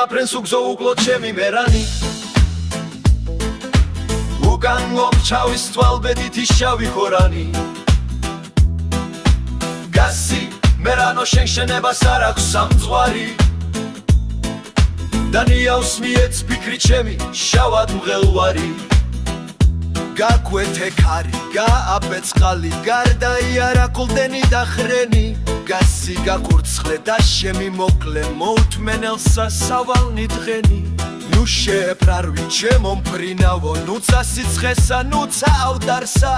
ყველაფრენს უგზო უკლოდ ჩემი მერანი უკან მომჩავის თვალბედით ისშავი ხორანი გასი მერანო შენ შენებას არ აქვს სამძღვარი და ნიავს მიეც ფიქრი ჩემი შავად მღელვარი გაქვეთე ქარი გააბეწყალი გარდაიარა კულდენი და ხრენი გასი გაკურცხლე და შემიმოკლე მოუთმენელსა სავალნი დღენი ნუ შეეფრარვი ჩემო მფრინავო ნუცა სიცხესა ნუცა ავდარსა